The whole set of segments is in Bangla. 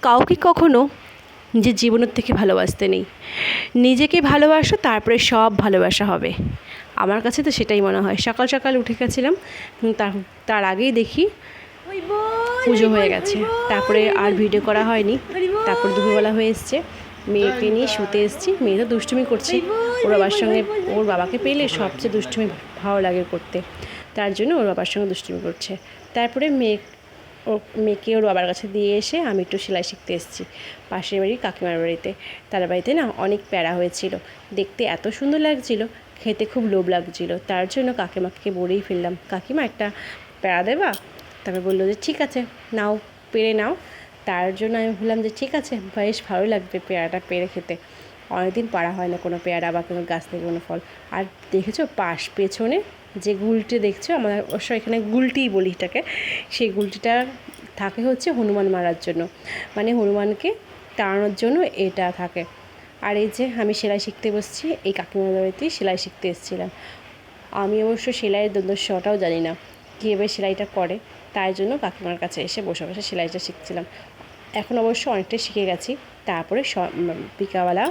কাউকে কখনো নিজের জীবনের থেকে ভালোবাসতে নেই। নিজেকে ভালোবাসো, তারপরে সব ভালোবাসা হবে। আমার কাছে তো সেটাই মনে হয়। সকাল সকাল উঠে গেছিলাম, তার আগেই দেখি পুজো হয়ে গেছে। তারপরে আর ভিডিও করা হয়নি। তারপর দুপুরবেলা হয়ে এসছে, মেয়েকে নিয়ে শুতে এসেছি। মেয়ে তো দুষ্টুমি করছে, ওর বাবার সঙ্গে। ওর বাবাকে পেলে সবচেয়ে দুষ্টুমি ভালো লাগে করতে, তার জন্য ওর বাবার সঙ্গে দুষ্টুমি করছে। তারপরে মেয়েকে ওর বাবার কাছে দিয়ে এসে আমি একটু সেলাই শিখতে এসেছি পাশের বাড়ি কাকিমার বাড়িতে। তার বাড়িতে না অনেক প্যারা হয়েছিল, দেখতে এত সুন্দর লাগছিল, খেতে খুব লোভ লাগছিল। তার জন্য কাকিমাকে বলেই ফেললাম, কাকিমা একটা প্যারা দেবা? তারপরে বললো যে ঠিক আছে, নাও, পেরে নাও। তার জন্য আমি বললাম যে ঠিক আছে, বেশ ভালো লাগবে পেয়ারাটা পেরে খেতে। অনেকদিন পাড়া হয় না কোনো পেয়ারা বা কোনো গাছ থেকে কোনো ফল। আর দেখেছো পেছনে যে গুলটি দেখছো, আমরা অবশ্য এখানে গুলটিই বলি এটাকে, সেই গুলটিটা থাকে হচ্ছে হনুমান মারার জন্য, মানে হনুমানকে তাড়ানোর জন্য এটা থাকে। আর এই যে আমি সেলাই শিখতে বসছি, এই কাকিমার বাড়িতেই সেলাই শিখতে এসেছিলাম। আমি অবশ্য সেলাইয়ের দোষটাও জানি না কীভাবে সেলাইটা করে, তাই জন্য কাকিমার কাছে এসে বসে বসে সেলাইটা শিখছিলাম। এখন অবশ্য অনেকটাই শিখে গেছি। তারপরে বিকালবেলা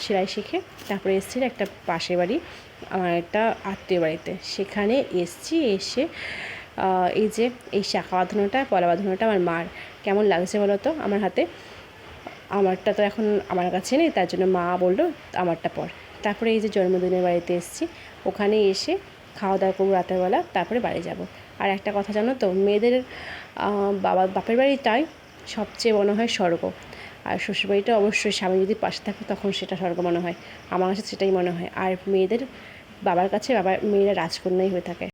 সেলাই শিখে তারপরে এসেছিল একটা পাশের বাড়ি, আমার একটা আত্মীয় বাড়িতে। সেখানে এসে এই যে এই শাখা বাঁধানোটা, পলা বাঁধানোটা আমার মার কেমন লাগছে বলো তো আমার হাতে। আমারটা তো এখন আমার কাছে নেই, তার জন্য মা বললো আমারটা পর। তারপরে এই যে জন্মদিনের বাড়িতে এসেছি, ওখানে এসে খাওয়া দাওয়া করবো রাতের বেলা, তারপরে বাড়ি যাব। আর একটা কথা জানো তো, মেয়েদের বাপের বাড়িটাই সবচেয়ে মনে হয় স্বর্গ। আর শ্বশুরবাড়িটা অবশ্যই স্বামী যদি পাশে থাকে তখন সেটা স্বর্গ মনে হয়, আমার কাছে সেটাই মনে হয়। আর মেয়েদের বাবার কাছে মেয়েরা রাজকন্যাই হয়ে থাকে।